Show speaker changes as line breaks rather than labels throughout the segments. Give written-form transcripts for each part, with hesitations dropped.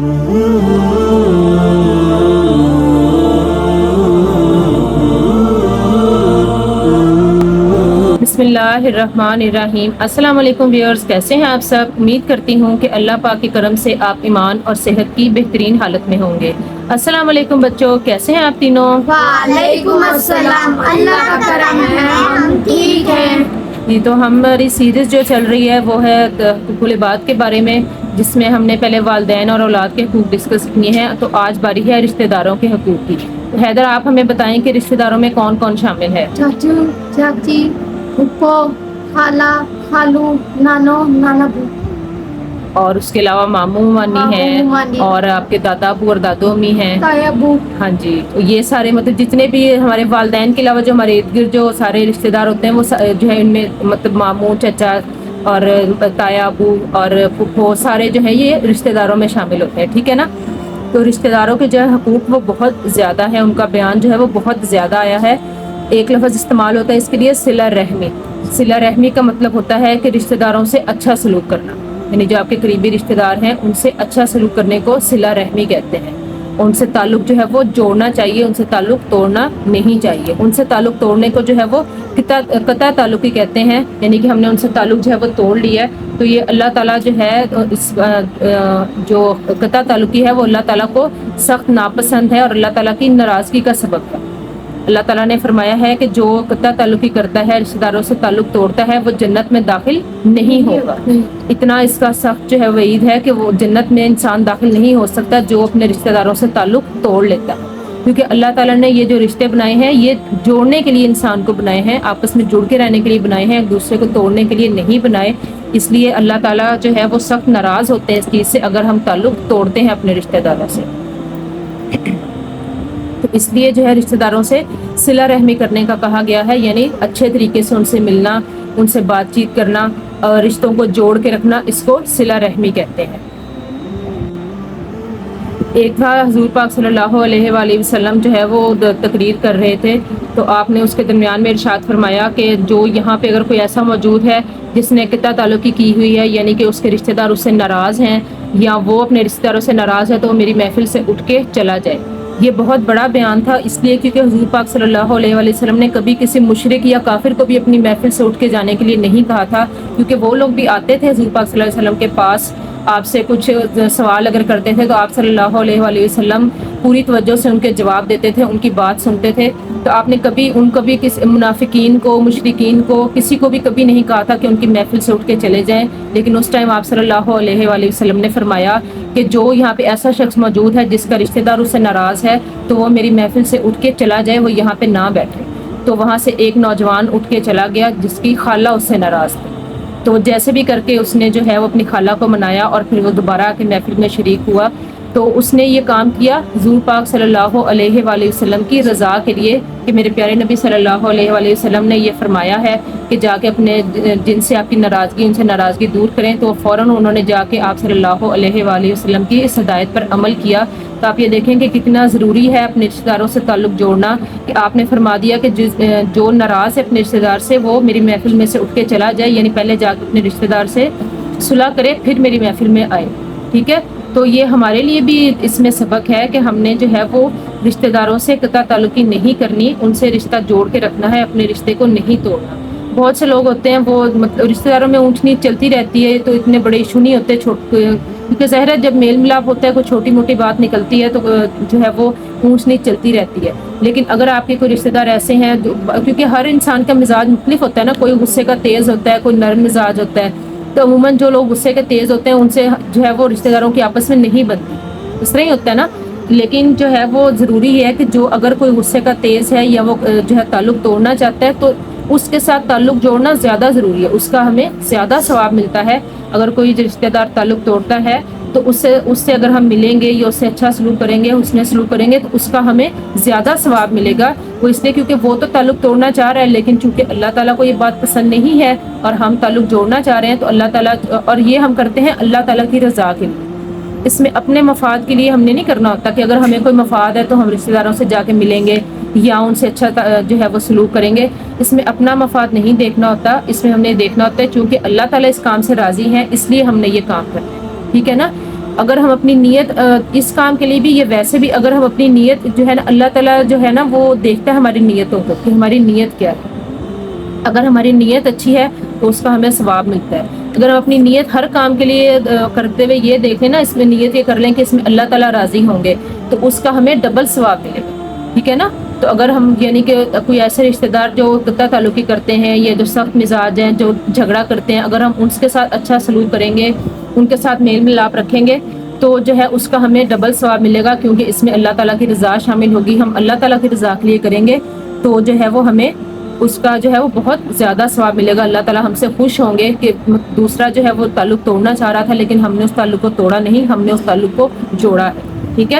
بسم اللہ الرحمن الرحیم۔ السلام علیکم ویورز، کیسے ہیں آپ سب؟ امید کرتی ہوں کہ اللہ پاک کے کرم سے آپ ایمان اور صحت کی بہترین حالت میں ہوں گے۔ السلام علیکم بچوں، کیسے ہیں آپ تینوں؟
وعلیکم السلام، اللہ کا کرم ہے، ہم ٹھیک ہیں۔
جی، تو ہماری سیریز جو چل رہی ہے وہ ہے حقوق العباد کے بارے میں، جس میں ہم نے پہلے والدین اور اولاد کے حقوق ڈسکس کیے ہیں، تو آج باری ہے رشتہ داروں کے حقوق کی۔ حیدر، آپ ہمیں بتائیں کہ رشتہ داروں میں کون کون شامل ہے؟
چاچو، چاچی، پھپھو، خالہ، خالو، نانو، نانابو،
اور اس کے علاوہ ماموں مانی ہیں،
ماموں،
اور آپ کے دادا ابو اور دادو امی ہیں۔
تایا ابو۔
ہاں جی، تو یہ سارے مطلب جتنے بھی ہمارے والدین کے علاوہ جو ہمارے ارد گرد جو سارے رشتہ دار ہوتے ہیں وہ جو ہے ان میں مطلب ماموں، چچا اور تایا ابو اور پھپھو سارے جو ہیں یہ رشتہ داروں میں شامل ہوتے ہیں، ٹھیک ہے نا؟ تو رشتہ داروں کے جو ہے حقوق وہ بہت زیادہ ہے، ان کا بیان جو ہے وہ بہت زیادہ آیا ہے۔ ایک لفظ استعمال ہوتا ہے اس کے لیے، صلہ رحمی۔ صلہ رحمی کا مطلب ہوتا ہے کہ رشتہ داروں سے اچھا سلوک کرنا، یعنی جو آپ کے قریبی رشتہ دار ہیں ان سے اچھا سلوک کرنے کو صلہ رحمی کہتے ہیں۔ ان سے تعلق جو ہے وہ جوڑنا چاہیے، ان سے تعلق توڑنا نہیں چاہیے۔ ان سے تعلق توڑنے کو جو ہے وہ قطع تعلقی کہتے ہیں، یعنی کہ ہم نے ان سے تعلق جو ہے وہ توڑ لیا ہے، تو یہ اللہ تعالیٰ جو ہے اس جو قطع تعلقی ہے وہ اللہ تعالیٰ کو سخت ناپسند ہے اور اللہ تعالیٰ کی ناراضگی کا سبب ہے۔ اللہ تعالیٰ نے فرمایا ہے کہ جو قطع تعلقی کرتا ہے، رشتہ داروں سے تعلق توڑتا ہے، وہ جنت میں داخل نہیں ہوگا۔ اتنا اس کا سخت جو ہے وعید ہے کہ وہ جنت میں انسان داخل نہیں ہو سکتا جو اپنے رشتہ داروں سے تعلق توڑ لیتا ہے، کیونکہ اللہ تعالیٰ نے یہ جو رشتے بنائے ہیں یہ جوڑنے کے لیے انسان کو بنائے ہیں، آپس میں جڑ کے رہنے کے لیے بنائے ہیں، ایک دوسرے کو توڑنے کے لیے نہیں بنائے۔ اس لیے اللہ تعالیٰ جو ہے وہ سخت ناراض ہوتے ہیں اس چیز سے اگر ہم تعلق توڑتے ہیں اپنے رشتہ داروں سے۔ تو اس لیے جو ہے رشتہ داروں سے صلہ رحمی کرنے کا کہا گیا ہے، یعنی اچھے طریقے سے ان سے ملنا، ان سے بات چیت کرنا اور رشتوں کو جوڑ کے رکھنا، اس کو صلہ رحمی کہتے ہیں۔ ایک تھا حضور پاک صلی اللہ علیہ وآلہ وسلم جو ہے وہ تقریر کر رہے تھے، تو آپ نے اس کے درمیان میں ارشاد فرمایا کہ جو یہاں پہ اگر کوئی ایسا موجود ہے جس نے قطع تعلقی کی ہوئی ہے، یعنی کہ اس کے رشتہ دار اس سے ناراض ہیں یا وہ اپنے رشتہ داروں سے ناراض ہے، تو وہ میری محفل سے اٹھ کے چلا جائے۔ یہ بہت بڑا بیان تھا، اس لیے کیونکہ حضور پاک صلی اللہ علیہ وآلہ وسلم نے کبھی کسی مشرک یا کافر کو بھی اپنی محفل سے اٹھ کے جانے کے لیے نہیں کہا تھا، کیونکہ وہ لوگ بھی آتے تھے حضور پاک صلی اللہ علیہ وسلم کے پاس، آپ سے کچھ سوال اگر کرتے تھے تو آپ صلی اللہ علیہ وآلہ وسلم پوری توجہ سے ان کے جواب دیتے تھے، ان کی بات سنتے تھے۔ تو آپ نے کبھی کسی منافقین کو، مشرکین کو، کسی کو بھی کبھی نہیں کہا تھا کہ ان کی محفل سے اٹھ کے چلے جائیں، لیکن اس ٹائم آپ صلی اللہ علیہ وآلہ وسلم نے فرمایا کہ جو یہاں پہ ایسا شخص موجود ہے جس کا رشتہ دار اس سے ناراض ہے تو وہ میری محفل سے اٹھ کے چلا جائے، وہ یہاں پہ نہ بیٹھے۔ تو وہاں سے ایک نوجوان اٹھ کے چلا گیا جس کی خالہ اس سے ناراض تھی، تو جیسے بھی کر کے اس نے جو ہے وہ اپنی خالہ کو منایا اور پھر وہ دوبارہ آ کے محفل میں شریک ہوا۔ تو اس نے یہ کام کیا حضور پاک صلی اللہ علیہ وآلہ وسلم کی رضا کے لیے، کہ میرے پیارے نبی صلی اللہ علیہ وآلہ وسلم نے یہ فرمایا ہے کہ جا کے اپنے جن سے آپ کی ناراضگی ان سے ناراضگی دور کریں، تو فوراً انہوں نے جا کے آپ صلی اللہ علیہ وآلہ وسلم کی اس ہدایت پر عمل کیا۔ تو آپ یہ دیکھیں کہ کتنا ضروری ہے اپنے رشتہ داروں سے تعلق جوڑنا، کہ آپ نے فرما دیا کہ جو ناراض ہے اپنے رشتہ دار سے وہ میری محفل میں سے اٹھ کے چلا جائے، یعنی پہلے جا کے اپنے رشتہ دار سے صلح کرے پھر میری محفل میں آئے، ٹھیک ہے؟ تو یہ ہمارے لیے بھی اس میں سبق ہے کہ ہم نے جو ہے وہ رشتہ داروں سے قطع تعلقی نہیں کرنی، ان سے رشتہ جوڑ کے رکھنا ہے، اپنے رشتے کو نہیں توڑنا۔ بہت سے لوگ ہوتے ہیں وہ مطلب رشتہ داروں میں اونچ نیچ چلتی رہتی ہے، تو اتنے بڑے ایشو نہیں ہوتے، کیونکہ ظاہر ہے جب میل ملاپ ہوتا ہے کوئی چھوٹی موٹی بات نکلتی ہے تو جو ہے وہ اونچ نیچ چلتی رہتی ہے۔ لیکن اگر آپ کے کوئی رشتہ دار ایسے ہیں کیونکہ ہر انسان کا مزاج مختلف ہوتا ہے نا، کوئی غصے کا تیز ہوتا ہے، کوئی نرم مزاج ہوتا ہے، تو عموماً جو لوگ غصے کے تیز ہوتے ہیں ان سے جو ہے وہ رشتہ داروں کی آپس میں نہیں بنتی، اس طرح ہی ہوتا ہے نا۔ لیکن جو ہے وہ ضروری ہے کہ جو اگر کوئی غصے کا تیز ہے یا وہ جو ہے تعلق توڑنا چاہتا ہے تو اس کے ساتھ تعلق جوڑنا زیادہ ضروری ہے، اس کا ہمیں زیادہ ثواب ملتا ہے۔ اگر کوئی رشتہ دار تعلق توڑتا ہے تو اس سے اگر ہم ملیں گے یا اس سے اچھا سلوک کریں گے، حسن سلوک کریں گے، تو اس کا ہمیں زیادہ ثواب ملے گا۔ وہ اس لیے کیونکہ وہ تو تعلق توڑنا چاہ رہا ہے، لیکن چونکہ اللہ تعالیٰ کو یہ بات پسند نہیں ہے اور ہم تعلق جوڑنا چاہ رہے ہیں، تو اللہ تعالیٰ، اور یہ ہم کرتے ہیں اللہ تعالیٰ کی رضا کے لیے، اس میں اپنے مفاد کے لیے ہم نے نہیں کرنا ہوتا کہ اگر ہمیں کوئی مفاد ہے تو ہم رشتہ داروں سے جا کے ملیں گے یا ان سے اچھا جو ہے وہ سلوک کریں گے۔ اس میں اپنا مفاد نہیں دیکھنا ہوتا، اس میں ہم نے دیکھنا ہوتا ہے چونکہ اللہ تعالیٰ اس کام سے راضی ہیں اس لیے ہم نے یہ کام کرنا ہے، ٹھیک ہے نا؟ اگر ہم اپنی نیت اس کام کے لیے بھی، یہ ویسے بھی اگر ہم اپنی نیت جو ہے نا، اللہ تعالیٰ جو ہے نا وہ دیکھتا ہے ہماری نیتوں کو کہ ہماری نیت کیا ہے. اگر ہماری نیت اچھی ہے تو اس کا ہمیں ثواب ملتا ہے. اگر ہم اپنی نیت ہر کام کے لیے کرتے ہوئے یہ دیکھیں نا، اس میں نیت یہ کر لیں کہ اس میں اللہ تعالیٰ راضی ہوں گے، تو اس کا ہمیں ڈبل ثواب ملے گا. ٹھیک ہے نا. تو اگر ہم یعنی کہ کوئی ایسے رشتہ دار جو قطع تعلقی کرتے ہیں یا جو سخت مزاج ہیں، جو جھگڑا کرتے ہیں، اگر ہم ان کے ساتھ اچھا سلوک کریں گے، ان کے ساتھ میل ملاپ رکھیں گے، تو جو ہے اس کا ہمیں ڈبل ثواب ملے گا، کیونکہ اس میں اللہ تعالیٰ کی رضا شامل ہوگی. ہم اللہ تعالیٰ کی رضا کے لیے کریں گے تو جو ہے وہ ہمیں اس کا جو ہے وہ بہت زیادہ ثواب ملے گا. اللہ تعالیٰ ہم سے خوش ہوں گے کہ دوسرا جو ہے وہ تعلق توڑنا چاہ رہا تھا، لیکن ہم نے اس تعلق کو توڑا نہیں، ہم نے اس تعلق کو جوڑا ہے. ٹھیک ہے.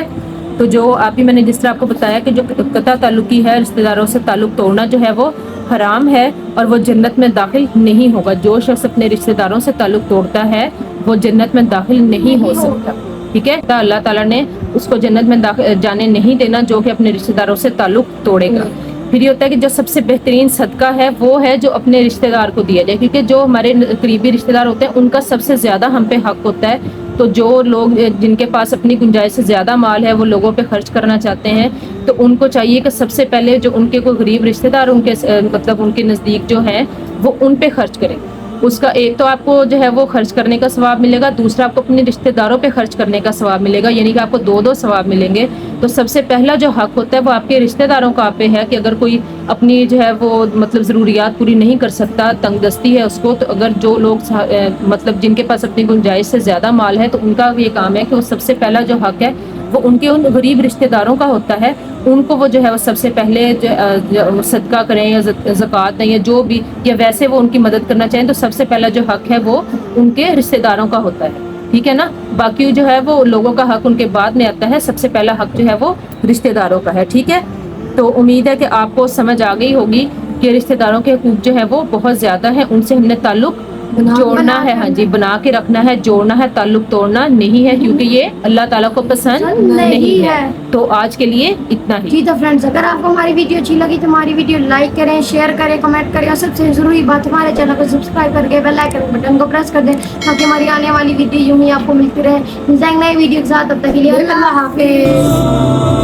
تو جو آپ ہی میں نے جس طرح آپ کو بتایا کہ جو قطع تعلقی ہے، رشتہ داروں سے تعلق توڑنا جو ہے وہ حرام ہے اور وہ جنت میں داخل نہیں ہوگا. جو شخص اپنے رشتہ داروں سے تعلق توڑتا ہے وہ جنت میں داخل نہیں ہو سکتا. ٹھیک ہے. اللہ تعالیٰ نے اس کو جنت میں جانے نہیں دینا جو کہ اپنے رشتہ داروں سے تعلق توڑے گا. پھر یہ ہوتا ہے کہ جو سب سے بہترین صدقہ ہے وہ ہے جو اپنے رشتہ دار کو دیا جائے، کیونکہ جو ہمارے قریبی رشتہ دار ہوتے ہیں ان کا سب سے زیادہ ہم پہ حق ہوتا ہے. تو جو لوگ جن کے پاس اپنی گنجائش سے زیادہ مال ہے، وہ لوگوں پہ خرچ کرنا چاہتے ہیں، تو ان کو چاہیے کہ سب سے پہلے جو ان کے کوئی غریب رشتہ دار ان کے مطلب ان کے نزدیک جو ہیں وہ ان پہ خرچ کریں. اس کا ایک تو آپ کو جو ہے وہ خرچ کرنے کا ثواب ملے گا، دوسرا آپ کو اپنے رشتہ داروں پہ خرچ کرنے کا ثواب ملے گا، یعنی کہ آپ کو دو ثواب ملیں گے. تو سب سے پہلا جو حق ہوتا ہے وہ آپ کے رشتہ داروں کا آپ پہ ہے کہ اگر کوئی اپنی جو ہے وہ مطلب ضروریات پوری نہیں کر سکتا، تنگ دستی ہے اس کو، تو اگر جو لوگ مطلب جن کے پاس اپنی گنجائش سے زیادہ مال ہے، تو ان کا یہ کام ہے کہ وہ سب سے پہلا جو حق ہے وہ ان کے ان غریب رشتہ داروں کا ہوتا ہے. ان کو وہ جو ہے وہ سب سے پہلے صدقہ کریں یا زکوٰۃ دیں یا جو بھی، یا ویسے وہ ان کی مدد کرنا چاہیں، تو سب سے پہلا جو حق ہے وہ ان کے رشتہ داروں کا ہوتا ہے. ٹھیک ہے نا. باقی جو ہے وہ لوگوں کا حق ان کے بعد میں آتا ہے، سب سے پہلا حق جو ہے وہ رشتہ داروں کا ہے. ٹھیک ہے. تو امید ہے کہ آپ کو سمجھ آ گئی ہوگی کہ رشتہ داروں کے حقوق جو ہے وہ بہت زیادہ ہیں، ان سے ہم نے تعلق جوڑنا ہے. ہاں جی، بنا کے رکھنا ہے، جوڑنا ہے، تعلق توڑنا نہیں ہے، کیونکہ یہ اللہ تعالیٰ کو پسند نہیں ہے. تو آج کے لیے اتنا ہی.
جی تو فرینڈز، اگر آپ کو ہماری ویڈیو اچھی لگی تو ہماری ویڈیو لائک کریں، شیئر کریں، کمنٹ کریں، اور سب سے ضروری بات ہمارے چینل کو سبسکرائب کر کے بیل آئکن بٹن کو پریس کر دیں تاکہ ہماری آنے والی ویڈیو یوں ہی آپ کو ملتی رہے. ملتے ہیں نئی ویڈیو کے ساتھ، تب تک کے لیے اللہ حافظ.